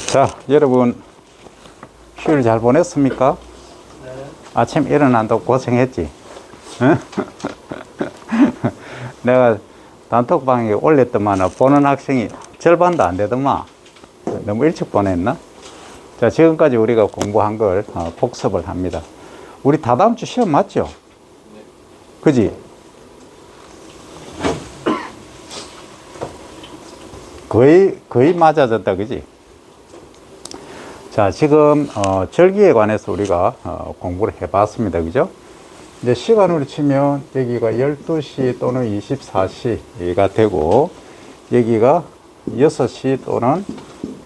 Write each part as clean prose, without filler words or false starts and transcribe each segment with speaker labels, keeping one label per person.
Speaker 1: 자, 여러분 휴일 잘 보냈습니까?
Speaker 2: 네.
Speaker 1: 아침 일어난다고 고생했지? 응? 내가 단톡방에 올렸더만 보는 학생이 절반도 안 되더만. 너무 일찍 보냈나? 자, 지금까지 우리가 공부한 걸 복습을 합니다. 우리 다다음 주 시험 맞죠?
Speaker 2: 네.
Speaker 1: 그지? 거의 맞아졌다, 그지? 자, 지금 절기에 관해서 우리가 공부를 해봤습니다, 그죠? 이제 시간으로 치면 여기가 12시 또는 24시가 되고, 여기가 6시 또는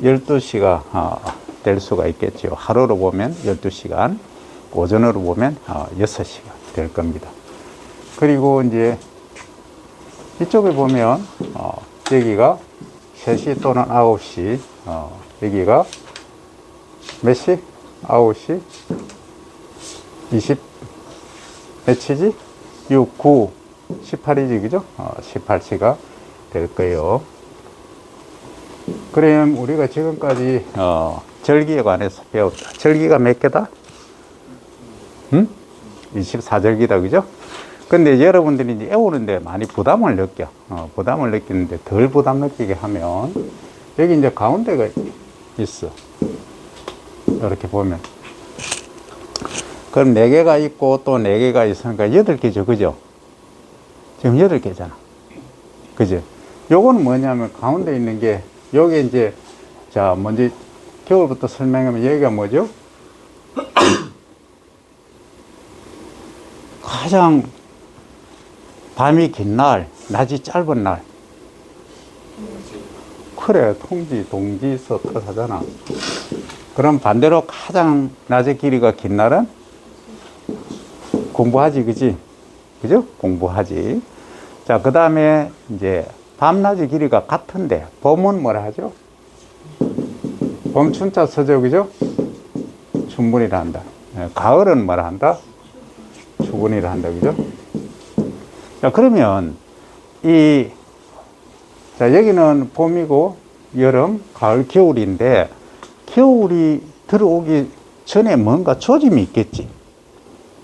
Speaker 1: 12시가 될 수가 있겠죠. 하루로 보면 12시간, 오전으로 보면 6시가 될 겁니다. 그리고 이제 이쪽에 보면 여기가 3시 또는 9시, 여기가 몇 시? 9시? 20, 몇시지? 6, 9, 18이지, 그죠? 18시가 될 거예요. 그럼 우리가 지금까지 절기에 관해서 배웠다. 절기가 몇 개다? 응? 24절기다, 그죠? 근데 여러분들이 이제 외우는데 많이 부담을 느껴. 부담을 느끼는데 덜 부담 느끼게 하면 여기 이제 가운데가 있어. 이렇게 보면. 그럼 4개가 있고 또 4개가 있으니까 8개죠, 그죠? 지금 8개잖아. 그죠? 요거는 뭐냐면 가운데 있는 게, 요게 이제, 자, 먼저 겨울부터 설명하면 여기가 뭐죠? 가장 밤이 긴 날, 낮이 짧은 날. 그래, 통지, 동지, 서터 하잖아. 그럼 반대로 가장 낮의 길이가 긴 날은 공부하지, 그지? 그죠? 공부하지. 자, 그 다음에 이제 밤낮의 길이가 같은데, 봄은 뭐라 하죠? 봄 춘자 서죠, 그죠? 춘분이라 한다. 가을은 뭐라 한다? 추분이라 한다, 그죠? 자, 그러면 자, 여기는 봄이고 여름, 가을, 겨울인데, 겨울이 들어오기 전에 뭔가 조짐이 있겠지.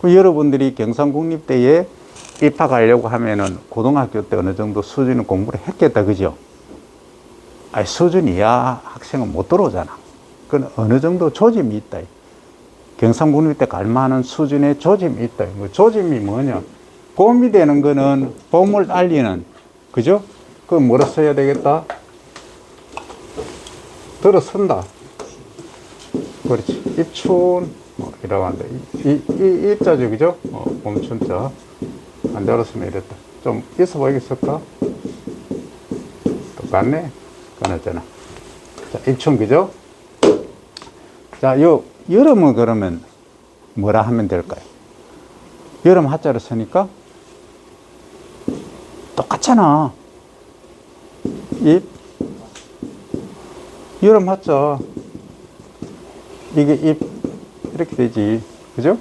Speaker 1: 여러분들이 경상국립대에 입학하려고 하면은 고등학교 때 어느 정도 수준의 공부를 했겠다, 그죠? 아니, 수준 이하 학생은 못 들어오잖아. 그건 어느 정도 조짐이 있다. 경상국립대 갈 만한 수준의 조짐이 있다. 조짐이 뭐냐? 봄이 되는 거는 봄을 알리는, 그죠? 그건 뭐라 써야 되겠다? 들어선다. 그렇지. 입춘, 이라고 한다. 입자죠, 그죠? 봄춘자. 안 들었으면 이랬다. 좀 있어 보이겠을까? 똑같네. 끊었잖아. 자, 입춘, 그죠? 자, 여름은 그러면 뭐라 하면 될까요? 여름 하자를 쓰니까 똑같잖아. 여름 하자. 이게 이렇게 되지. 그죠?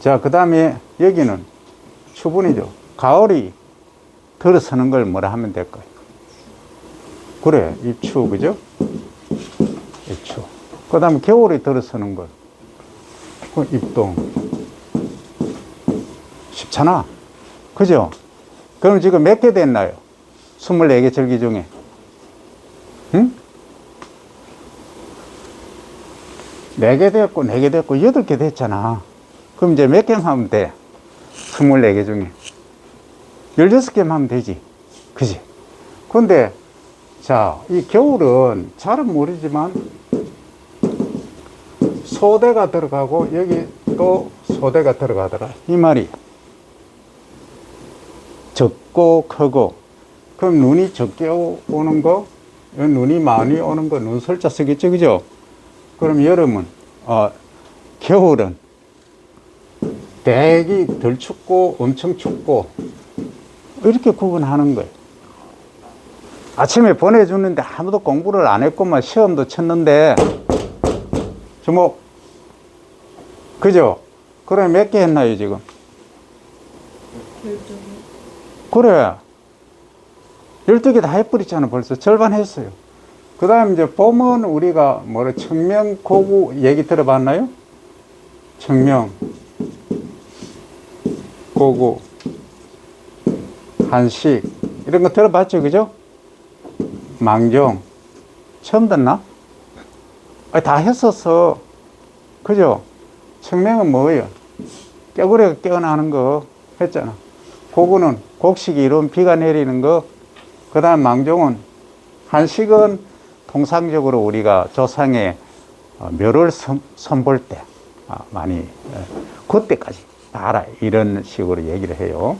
Speaker 1: 자, 그 다음에 여기는 추분이죠. 가을이 들어서는 걸 뭐라 하면 될까요? 그래, 입추, 그죠? 입추. 그 다음에 겨울이 들어서는 걸. 입동. 쉽잖아. 그죠? 그럼 지금 몇 개 됐나요? 24개 절기 중에. 응? 4개 됐고, 4개 됐고, 8개 됐잖아. 그럼 이제 몇 개만 하면 돼? 24개 중에. 16개만 하면 되지. 그지? 근데, 자, 이 겨울은 잘은 모르지만, 소대가 들어가고, 여기 또 소대가 들어가더라. 이 말이. 적고, 크고. 그럼 눈이 적게 오는 거, 눈이 많이 오는 거, 눈설자 쓰겠죠, 그죠? 그럼 여름은, 겨울은 되게 덜 춥고 엄청 춥고 이렇게 구분하는 거예요. 아침에 보내주는데 아무도 공부를 안 했구만. 시험도 쳤는데 주목. 그죠? 그래, 몇 개 했나요 지금?
Speaker 3: 12개.
Speaker 1: 그래, 12개 다 해버렸잖아. 벌써 절반 했어요. 그 그 다음 이제 봄은 우리가 뭐래, 청명, 고구 얘기 들어봤나요? 청명, 고구, 한식, 이런 거 들어봤죠, 그죠? 망종, 처음 듣나? 다 했었어. 그죠? 청명은 뭐예요? 깨구리가 깨어나는 거 했잖아. 고구는 곡식이 이룬 비가 내리는 거. 그 다음 망종은, 한식은 통상적으로 우리가 조상의 묘를 선볼 때 많이, 그때까지 다 알아. 이런 식으로 얘기를 해요.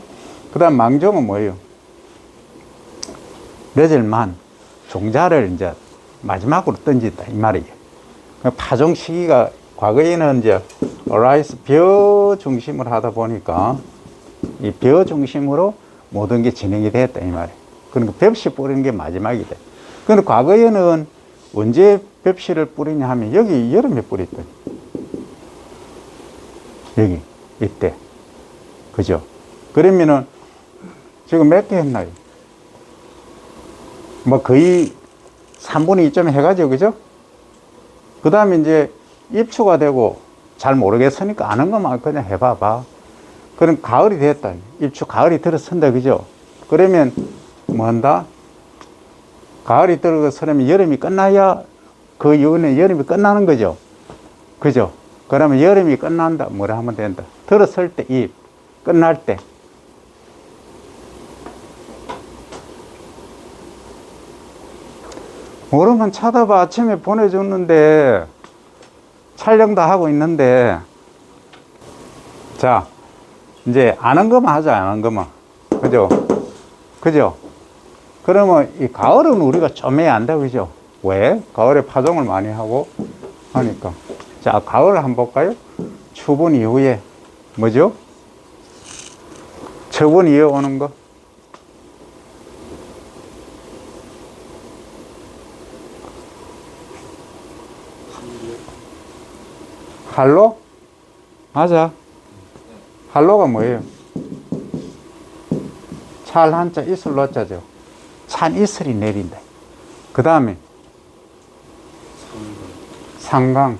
Speaker 1: 그 다음 망종은 뭐예요? 며칠만 종자를 이제 마지막으로 던진다. 이 말이에요. 파종 시기가 과거에는 이제 라이스 벼 중심으로 하다 보니까 이 벼 중심으로 모든 게 진행이 됐다. 이 말이에요. 그러니까 벽시 뿌리는 게 마지막이 돼. 근데 과거에는 언제 벽시를 뿌리냐 하면 여기 여름에 뿌렸더니 여기 이때. 그죠? 그러면은 지금 몇 개 했나요? 뭐 거의 3분의 2점 해가지고, 그죠? 그 다음에 이제 입추가 되고 잘 모르겠으니까 아는 것만 그냥 해봐봐. 그럼 가을이 됐다. 입추 가을이 들어선다. 그죠? 그러면 뭐 한다? 가을이 들어서려면 여름이 끝나야 그 이후는 여름이 끝나는 거죠. 그죠? 그러면 여름이 끝난다. 뭐라 하면 된다. 들어설 때 잎, 끝날 때. 모르면 찾아봐. 아침에 보내줬는데 촬영도 하고 있는데. 자, 이제 아는 것만 하자. 아는 것만. 그죠? 그죠? 그러면 이 가을은 우리가 좀 해야 한다. 그죠? 왜? 가을에 파종을 많이 하고 하니까. 자, 가을 한번 볼까요? 추분 이후에 뭐죠? 처분 이후에 오는 거. 할로? 맞아. 할로가 뭐예요? 찰 한자 이슬 로자죠. 찬 이슬이 내린다. 그 다음에 상강.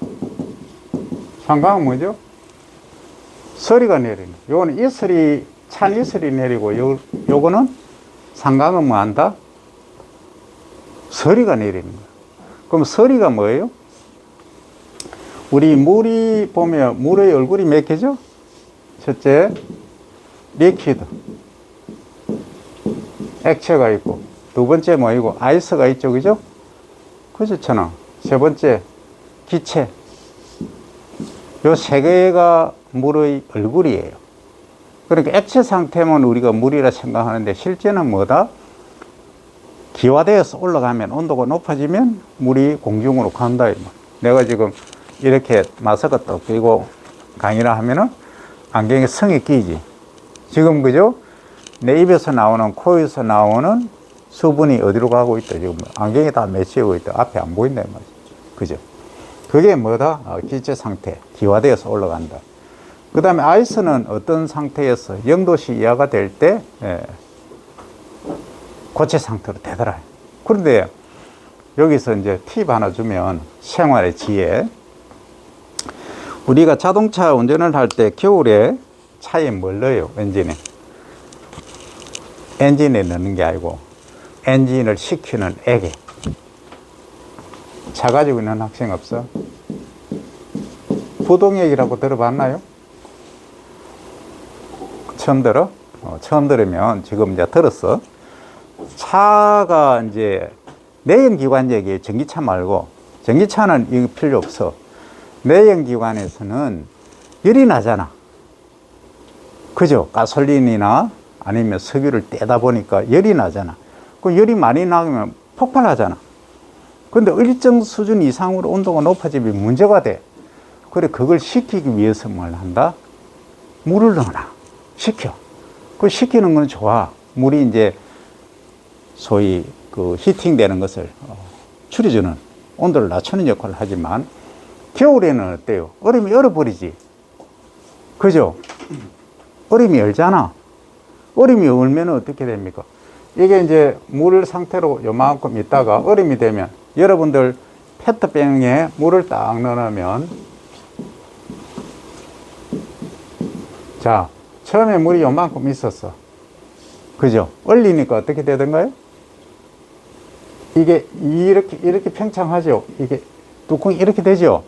Speaker 1: 상강은 뭐죠? 서리가 내리는. 요거는 이슬이, 찬 이슬이 내리고, 요거는 상강은 뭐 한다? 서리가 내리는 거야. 그럼 서리가 뭐예요? 우리 물이 보면 물의 얼굴이 몇 개죠? 첫째, 리퀴드. 액체가 있고, 두 번째 뭐이고, 아이스가 있죠. 그죠? 그렇잖아. 세 번째, 기체. 요 세 개가 물의 얼굴이에요. 그러니까 액체 상태면 우리가 물이라 생각하는데 실제는 뭐다? 기화되어서 올라가면 온도가 높아지면 물이 공중으로 간다. 내가 지금 이렇게 마스크 딱 끼고 강의를 하면은 안경에 성이 끼지. 지금 그죠? 내 입에서 나오는, 코에서 나오는 수분이 어디로 가고 있다. 지금 안경에 다 맺히고 있다. 앞에 안 보인다. 말이죠. 그죠? 그게 뭐다? 기체 상태. 기화되어서 올라간다. 그 다음에 아이스는 어떤 상태에서 0도씨 이하가 될 때, 고체 상태로 되더라. 그런데 여기서 이제 팁 하나 주면 생활의 지혜. 우리가 자동차 운전을 할 때 겨울에 차에 뭘 넣어요? 엔진에 넣는 게 아니고 엔진을 식히는 액에. 차 가지고 있는 학생 없어? 부동액이라고 들어봤나요? 처음 들어? 처음 들으면 지금 이제 들었어. 차가 이제 내연기관적이에요. 전기차 말고. 전기차는 이거 필요 없어. 내연기관에서는 열이 나잖아. 그죠? 가솔린이나 아니면 석유를 떼다 보니까 열이 나잖아. 그 열이 많이 나면 폭발하잖아. 근데 일정 수준 이상으로 온도가 높아지면 문제가 돼. 그래, 그걸 식히기 위해서 뭘 한다? 물을 넣어놔. 식혀. 그 식히는 건 좋아. 물이 이제 소위 그 히팅 되는 것을 줄여주는, 온도를 낮추는 역할을 하지만 겨울에는 어때요? 얼음이 얼어버리지. 그죠? 얼음이 얼잖아. 얼음이 얼면 어떻게 됩니까? 이게 이제 물 상태로 요만큼 있다가 얼음이 되면 여러분들 페트병에 물을 딱 넣어놓으면, 자, 처음에 물이 요만큼 있었어. 그죠? 얼리니까 어떻게 되던가요? 이게 이렇게 팽창하죠? 이게 뚜껑이 이렇게 되죠?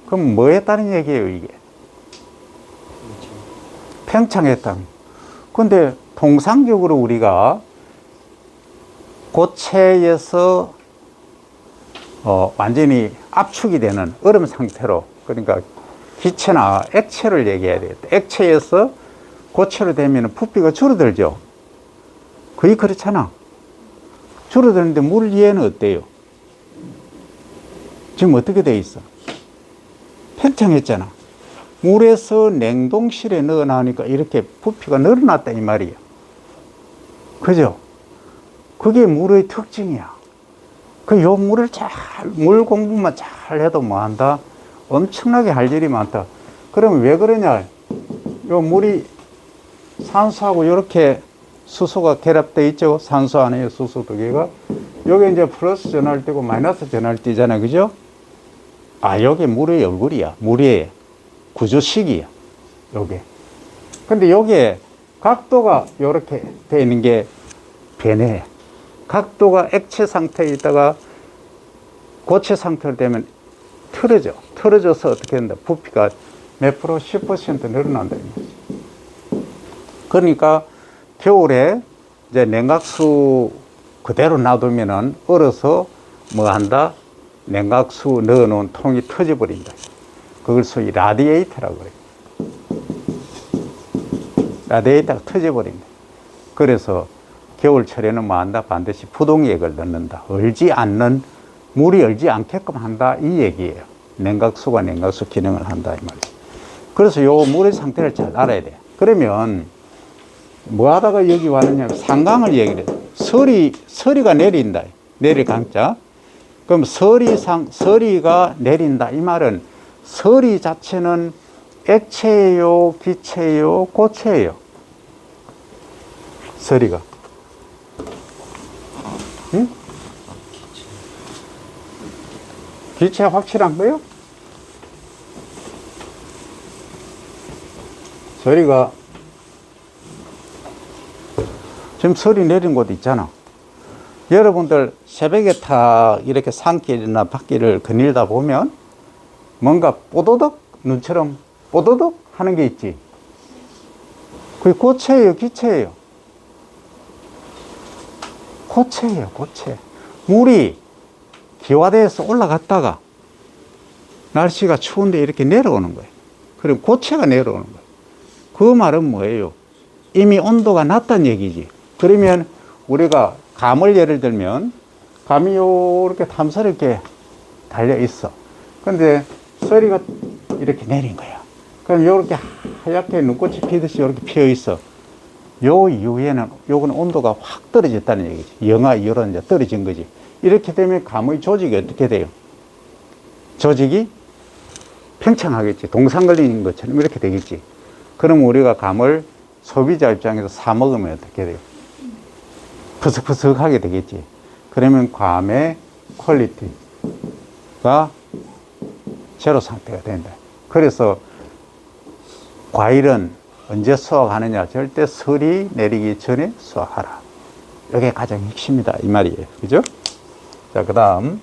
Speaker 1: 그럼 뭐 했다는 얘기예요, 이게? 팽창했다. 근데 통상적으로 우리가 고체에서 완전히 압축이 되는 얼음 상태로, 그러니까 기체나 액체를 얘기해야 되겠다. 액체에서 고체로 되면 부피가 줄어들죠. 거의 그렇잖아. 줄어드는데 물 위에는 어때요? 지금 어떻게 돼 있어? 팽창했잖아. 물에서 냉동실에 넣어놓으니까 이렇게 부피가 늘어났다 이 말이야. 그죠? 그게 물의 특징이야. 요 물을 물 공부만 잘 해도 뭐 한다? 엄청나게 할 일이 많다. 그러면 왜 그러냐? 요 물이 산소하고 이렇게 수소가 결합되어 있죠? 산소 안에 수소 두 개가. 요게 이제 플러스 전하를 띄고 마이너스 전하를 띄잖아요. 그죠? 요게 물의 얼굴이야. 물의 구조식이야. 요게. 근데 요게 각도가 요렇게 되어 있는 게 변해. 각도가 액체 상태에 있다가 고체 상태로 되면 틀어져. 틀어져서 어떻게 된다? 부피가 몇 프로? 10% 늘어난다. 그러니까 겨울에 이제 냉각수 그대로 놔두면은 얼어서 뭐 한다? 냉각수 넣어놓은 통이 터져버린다. 그걸 소위 라디에이터라고 그래요. 라디에이터가 터져버린다. 그래서 겨울철에는 뭐 한다? 반드시 부동액을 넣는다. 물이 얼지 않게끔 한다. 이 얘기예요. 냉각수가 냉각수 기능을 한다. 이 말이에요. 그래서 요 물의 상태를 잘 알아야 돼. 그러면 뭐 하다가 여기 왔느냐? 상강을 얘기를 해. 서리가 내린다. 내릴 강자. 그럼 서리가 내린다. 이 말은 서리 자체는 액체예요, 기체예요, 고체예요. 서리가. 응? 기체 확실한 거요? 서리가 지금 서리 내린 곳 있잖아. 여러분들 새벽에 탁 이렇게 산길이나 밖길을 거닐다 보면 뭔가 뽀도덕 눈처럼 뽀도덕 하는 게 있지. 그게 고체예요, 기체예요? 고체예요, 고체. 물이 기화돼서 올라갔다가 날씨가 추운데 이렇게 내려오는 거예요. 그럼 고체가 내려오는 거예요. 그 말은 뭐예요? 이미 온도가 낮다는 얘기지. 그러면 우리가 감을 예를 들면 감이 이렇게 탐스럽게 달려 있어. 근데 서리가 이렇게 내린 거야. 그럼 이렇게 하얗게 눈꽃이 피듯이 이렇게 피어 있어. 요 이후에는 요건 온도가 확 떨어졌다는 얘기지. 영하 2도로 이제 떨어진 거지. 이렇게 되면 감의 조직이 어떻게 돼요? 조직이 팽창하겠지. 동상 걸리는 것처럼 이렇게 되겠지. 그럼 우리가 감을 소비자 입장에서 사 먹으면 어떻게 돼요? 퍼석퍼석하게 되겠지. 그러면 감의 퀄리티가 제로 상태가 된다. 그래서 과일은 언제 수확하느냐? 절대 설이 내리기 전에 수확하라. 이게 가장 핵심이다. 이 말이에요. 그죠? 자, 그 다음.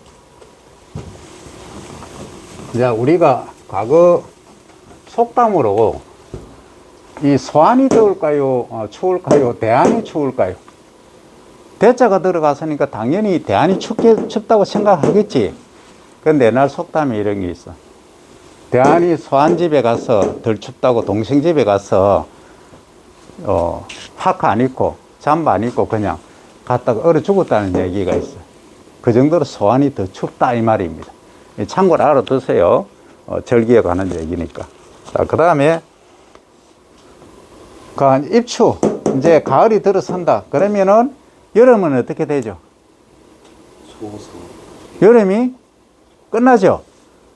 Speaker 1: 자, 우리가 과거 속담으로 이 소안이 더울까요? 추울까요? 대안이 추울까요? 대자가 들어갔으니까 당연히 대안이 춥다고 생각하겠지. 근데 옛날 속담에 이런 게 있어. 대안이 소안 집에 가서 덜 춥다고 동생 집에 가서 파카 안 입고 잠바 안 입고 그냥 갔다가 얼어 죽었다는 얘기가 있어. 그 정도로 소안이 더 춥다 이 말입니다. 참고로 알아두세요. 절기에 관한 얘기니까. 자, 그 다음에 입추. 이제 가을이 들어선다. 그러면은 여름은 어떻게 되죠?
Speaker 2: 소서.
Speaker 1: 여름이 끝나죠?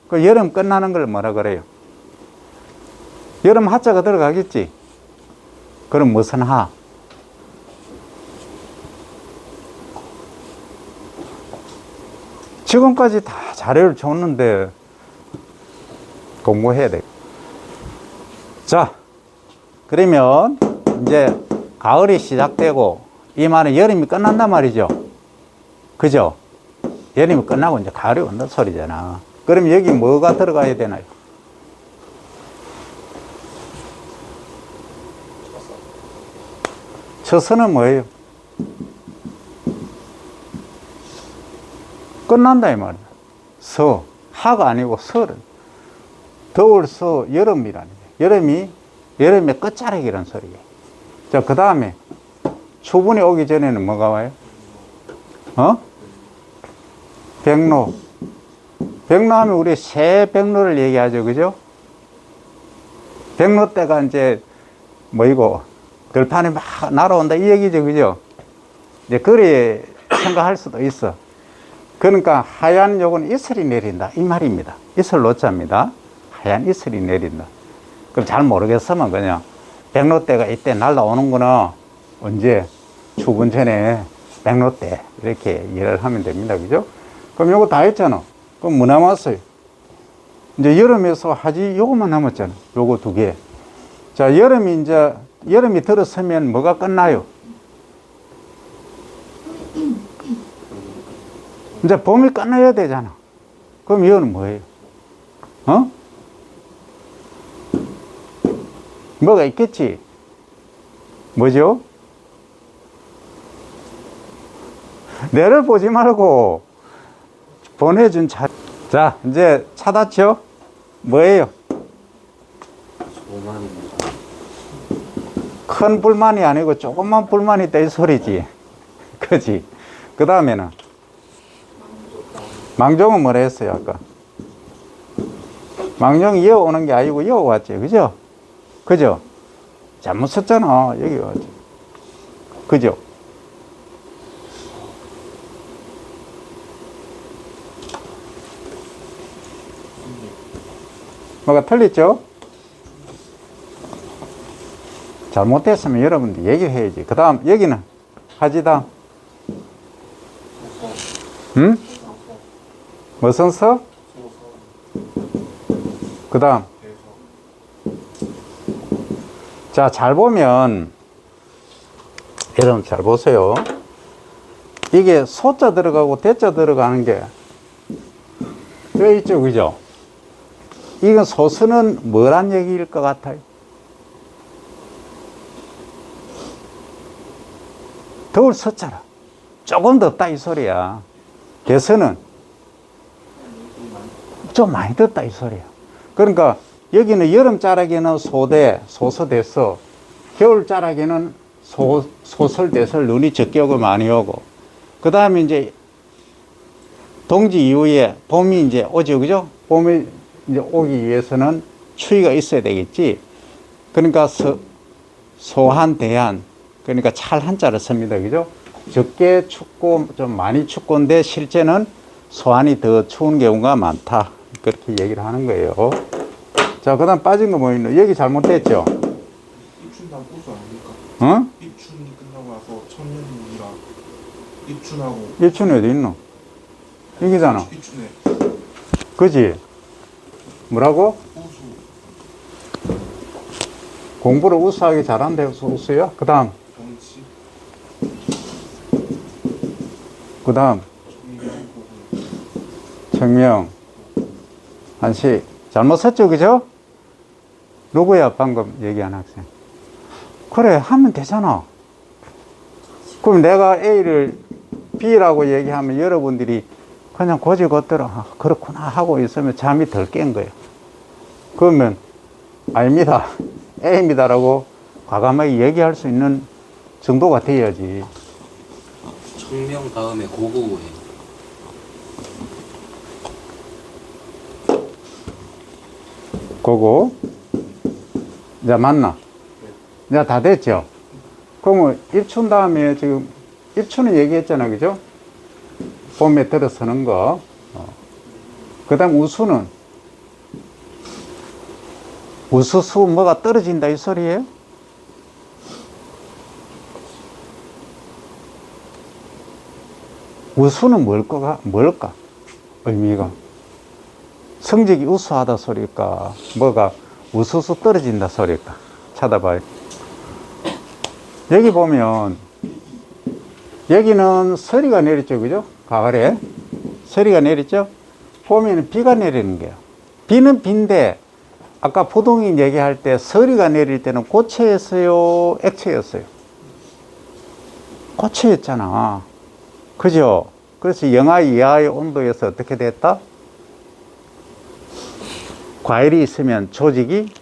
Speaker 1: 그 여름 끝나는 걸 뭐라 그래요? 여름 하자가 들어가겠지? 그럼 무슨 하? 지금까지 다 자료를 줬는데 공부해야 돼. 자, 그러면 이제 가을이 시작되고 이 말은 여름이 끝난단 말이죠. 그죠? 여름이 끝나고 이제 가을이 온다 소리잖아. 그럼 여기 뭐가 들어가야 되나요? 처서는 뭐예요? 끝난다 이 말이야. 서, 하가 아니고 서를. 더울 서 여름이라는 거예요. 여름의 끝자락이라는 소리예요. 자, 그 다음에 초분이 오기 전에는 뭐가 와요? 백로. 백로 하면 우리 새 백로를 얘기하죠. 그죠? 백로 때가 이제 뭐이고 들판에 막 날아온다 이 얘기죠. 그죠? 이제 그래 생각할 수도 있어. 그러니까 하얀 요건 이슬이 내린다 이 말입니다. 이슬 노자입니다. 하얀 이슬이 내린다. 그럼 잘 모르겠으면 그냥 백로 때가 이때 날아오는구나. 언제? 추분 전에 백로 때 이렇게 이해를 하면 됩니다. 그죠? 그럼 요거 다 했잖아. 그럼 뭐 남았어요? 이제 여름에서 하지 요거만 남았잖아. 요거 두 개. 자, 여름이 들어서면 뭐가 끝나요? 이제 봄이 끝나야 되잖아. 그럼 이거는 뭐예요? 뭐가 있겠지? 뭐죠? 내를 보지 말고 보내준 차. 자, 이제 찾았죠? 뭐예요?
Speaker 2: 소만입니다.
Speaker 1: 큰 불만이 아니고 조금만 불만이 있다 이 소리지. 그지? 그 다음에는 망종은 뭐라 했어요 아까? 망종이 이어오는 게 아니고 이어왔지. 그죠? 그죠? 잘못 썼잖아. 여기 왔지. 그죠? 뭐가 틀렸죠? 잘못됐으면 여러분들 얘기를 해야지. 그 다음 여기는 하지다. 응? 무슨 서? 그 다음 자, 잘 보면 여러분 잘 보세요. 이게 소자 들어가고 대자 들어가는 게 되어 있죠. 그죠? 이건 소수는 뭐란 얘기일 것 같아요? 더울 서자라. 조금 덥다 이 소리야. 대서는 좀 많이 덥다 이 소리야. 그러니까 여기는 여름 자락에는 소대, 소서대서, 겨울 자락에는 소설대설 눈이 적게 오고 많이 오고, 그 다음에 이제 동지 이후에 봄이 이제 오죠. 그죠? 봄이 이제 오기 위해서는 추위가 있어야 되겠지. 그러니까 소한, 대한, 그러니까 찰 한자를 씁니다. 그죠? 적게 춥고 좀 많이 춥고인데 실제는 소한이 더 추운 경우가 많다. 그렇게 얘기를 하는 거예요. 자, 그 다음 빠진 거 뭐 있노? 여기 잘못됐죠?
Speaker 3: 입춘당 고수 아닙니까?
Speaker 1: 어?
Speaker 3: 입춘이 끝나고 나서 천년이라 입춘하고
Speaker 1: 입춘이 어디 있노? 여기잖아.
Speaker 3: 입춘에
Speaker 1: 그지? 뭐라고?
Speaker 3: 고수
Speaker 1: 공부를 우수하게 잘한대, 우수야? 그 다음,
Speaker 3: 정치
Speaker 1: 그 다음,
Speaker 3: 정명고군
Speaker 1: 청명, 한식. 잘못 썼죠, 그죠? 누구야, 방금 얘기한 학생? 그래, 하면 되잖아. 그럼 내가 A를 B라고 얘기하면 여러분들이 그냥 고지것대로 그렇구나 하고 있으면 잠이 덜 깬 거예요. 그러면 아닙니다, A입니다라고 과감하게 얘기할 수 있는 정도가 돼야지.
Speaker 2: 청명 다음에 고고예요.
Speaker 1: 그거 이제 맞나? 이제 다 됐죠? 그러면 입춘 다음에 지금 입춘은 얘기했잖아, 그죠? 봄에 들어서는 거. 그 다음 우수는 우수수 뭐가 떨어진다 이 소리예요? 우수는 뭘까? 의미가. 성적이 우수하다 소리일까? 뭐가 우수수 떨어진다 소리일까? 찾아봐요. 여기 보면, 여기는 서리가 내렸죠, 그죠? 가을에. 서리가 내렸죠? 보면 비가 내리는 거예요. 비는 비인데, 아까 부동인 얘기할 때 서리가 내릴 때는 고체였어요? 액체였어요? 고체였잖아. 그죠? 그래서 영하 이하의 온도에서 어떻게 됐다? 과일이 있으면 조직이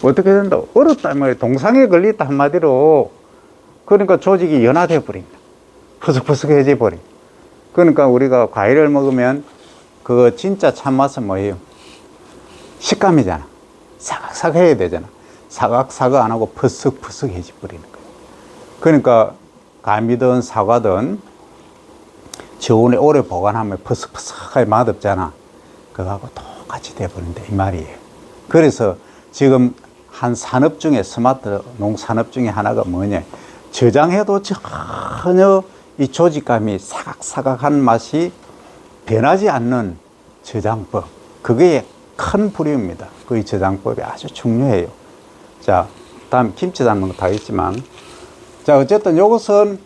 Speaker 1: 어떻게 된다? 얼었다 말이야. 동상에 걸렸다 한마디로. 그러니까 조직이 연화돼 버린다. 푸석푸석해져 버린. 그러니까 우리가 과일을 먹으면 그 진짜 참맛은 뭐예요? 식감이잖아. 사각사각 해야 되잖아. 사각사각 안 하고 푸석푸석해져 버리는 거예요. 그러니까 감이든 사과든 저온에 오래 보관하면 푸석푸석하게 맛없잖아. 그거하고 똑같이 돼버린다 이 말이에요. 그래서 지금 한 산업 중에 스마트 농산업 중에 하나가 뭐냐, 저장해도 전혀 이 조직감이 사각사각한 맛이 변하지 않는 저장법, 그게 큰 부류입니다. 그 저장법이 아주 중요해요. 자, 다음 김치 담는 거 다 있지만, 자, 어쨌든 요것은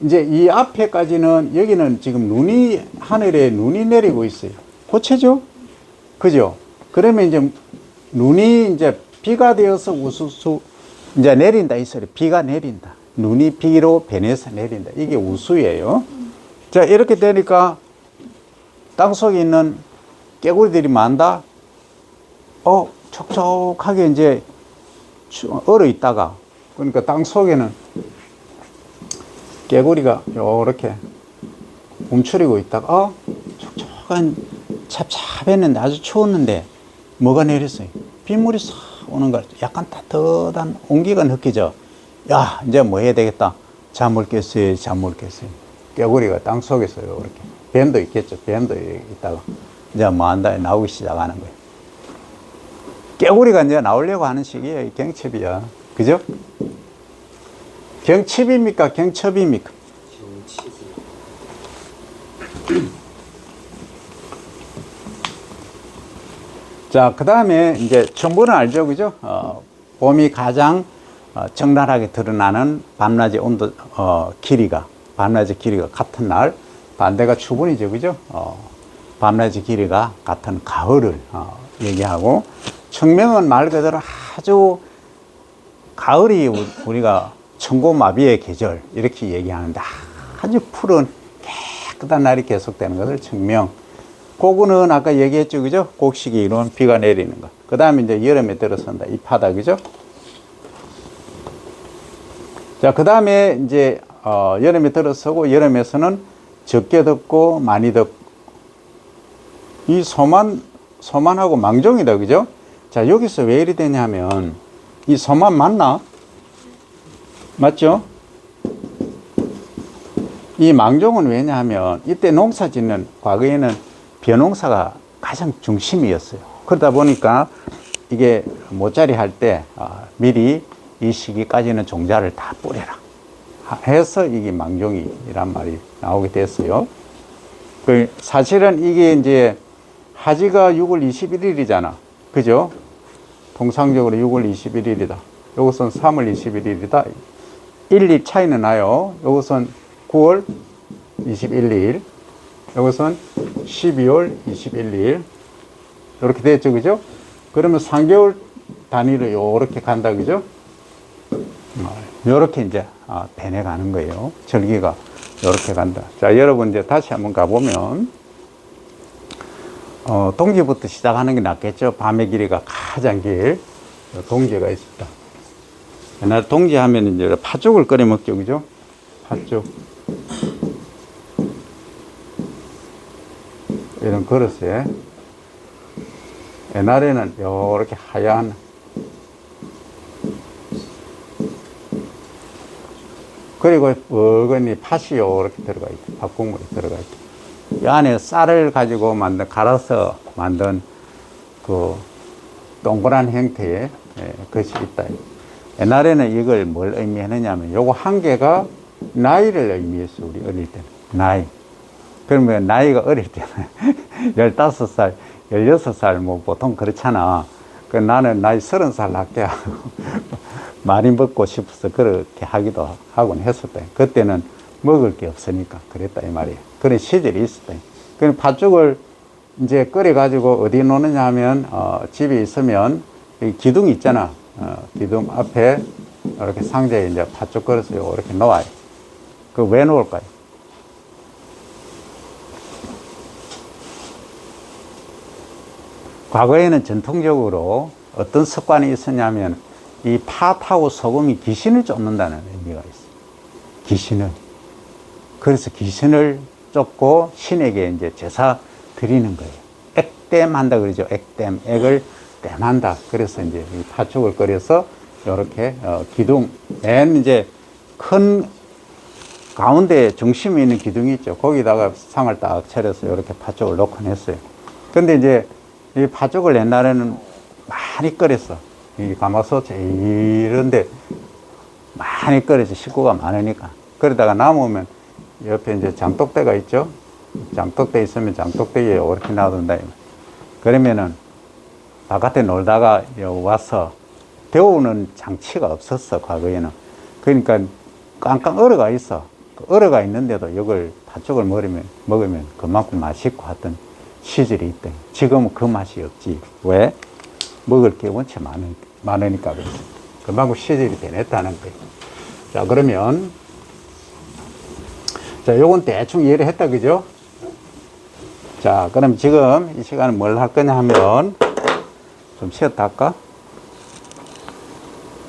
Speaker 1: 이제 이 앞에까지는, 여기는 지금 눈이, 하늘에 눈이 내리고 있어요. 고체죠? 그죠? 그러면 이제 눈이 이제 비가 되어서 우수수 이제 내린다 이 소리. 비가 내린다. 눈이 비로 변해서 내린다. 이게 우수예요. 자, 이렇게 되니까 땅 속에 있는 깨구리들이 많다. 촉촉하게 이제 얼어 있다가, 그러니까 땅 속에는 깨구리가 요렇게 움츠리고 있다가 촉촉한 찹찹했는데 아주 추웠는데 뭐가 내렸어요? 빗물이 싹 오는 거, 약간 따뜻한 온기가 느껴져. 야, 이제 뭐 해야 되겠다. 잠을 깼어요. 잠을 깼어요. 깨구리가 땅 속에서 이렇게, 뱀도 있겠죠. 뱀도 있다가 이제 뭐 한다 나오기 시작하는 거예요. 깨구리가 이제 나오려고 하는 시기예요. 경첩이야. 그죠? 경칩입니까? 경첩입니까? 자, 그 다음에 이제 정보는 알죠, 그죠? 봄이 가장 적나라하게 드러나는 밤낮의 온도, 밤낮의 길이가 같은 날, 반대가 추분이죠, 그죠? 밤낮의 길이가 같은 가을을 얘기하고, 청명은 말 그대로 아주 가을이 우리가 천고마비의 계절 이렇게 얘기하는데, 아주 푸른 깨끗한 날이 계속되는 것을 청명. 고구는 아까 얘기했죠, 그죠? 곡식이 이루는 비가 내리는 거. 그 다음에 이제 여름에 들어선다. 잎하다, 그죠? 자, 그 다음에 이제, 여름에 들어서고, 여름에서는 적게 덥고, 많이 덥고, 이 소만하고 망종이다, 그죠? 자, 여기서 왜 이리 되냐면, 이 소만 맞나? 맞죠? 이 망종은 왜냐하면, 이때 농사 짓는, 과거에는 벼농사가 가장 중심이었어요. 그러다 보니까 이게 모짜리 할 때 미리 이 시기까지는 종자를 다 뿌려라 해서 이게 망종이란 말이 나오게 됐어요. 사실은 이게 이제 하지가 6월 21일이잖아. 그죠? 통상적으로 6월 21일이다. 이것은 3월 21일이다. 1일 차이는 나요. 이것은 9월 21일. 이것은 12월 21일. 이렇게 됐죠, 그죠? 그러면 3개월 단위로 요렇게 간다, 그죠? 요렇게 이제 변해가는 거예요. 절기가 요렇게 간다. 자, 여러분 이제 다시 한번 가보면, 동지부터 시작하는 게 낫겠죠? 밤의 길이가 가장 길. 동지가 있었다. 옛날 동지 하면 이제 팥죽을 끓여 먹죠, 그죠? 팥죽. 이런 그릇에 옛날에는 요렇게 하얀 그리고 붉은이 팥이 요렇게 들어가 있다. 팥국물이 들어가 있다. 이 안에 쌀을 가지고 갈아서 만든 그 동그란 형태의 것이 있다. 옛날에는 이걸 뭘 의미했느냐면 요거 한 개가 나이를 의미했어. 우리 어릴 때는 나이. 그러면 나이가 어릴 때는 15살, 16살 뭐 보통 그렇잖아. 그 나는 나이 30살 낮게 하고 많이 먹고 싶어서 그렇게 하기도 하곤 했었다. 그때는 먹을 게 없으니까 그랬다 이 말이에요. 그런 시절이 있었다. 그럼 팥죽을 이제 끓여가지고 어디 놓느냐 하면 집에 있으면 이 기둥 있잖아. 기둥 앞에 이렇게 상자에 이제 팥죽 그릇을 이렇게 놓아요. 그 왜 놓을까요? 과거에는 전통적으로 어떤 습관이 있었냐면 이 팥하고 소금이 귀신을 쫓는다는 의미가 있어요. 귀신을. 그래서 귀신을 쫓고 신에게 이제 제사 드리는 거예요. 액땜한다 그러죠. 액땜. 액을 땜한다. 그래서 이제 이 팥죽을 끓여서 이렇게 기둥, 맨 이제 큰 가운데 중심에 있는 기둥이 있죠. 거기다가 상을 딱 차려서 이렇게 팥죽을 놓곤 했어요. 근데 이제 이 팥죽을 옛날에는 많이 끓였어. 이 가마솥에 이런데 많이 끓여서 식구가 많으니까. 그러다가 남으면 옆에 이제 장독대가 있죠. 장독대 있으면 장독대에 이렇게 놔둔다. 그러면은 바깥에 놀다가 와서 데우는 장치가 없었어, 과거에는. 그러니까 깡깡 얼어가 있어. 얼어가 있는데도 이걸 팥죽을 먹으면 그만큼 맛있고 하던 시절이 있대. 지금은 그 맛이 없지. 왜? 먹을 게 원체 많으니까 그래. 그만큼 시절이 변했다는 거예요. 자, 그러면 자, 요건 대충 이해를 했다, 그죠? 자, 그럼 지금 이 시간에 뭘 할 거냐 하면 좀 쉬었다 할까?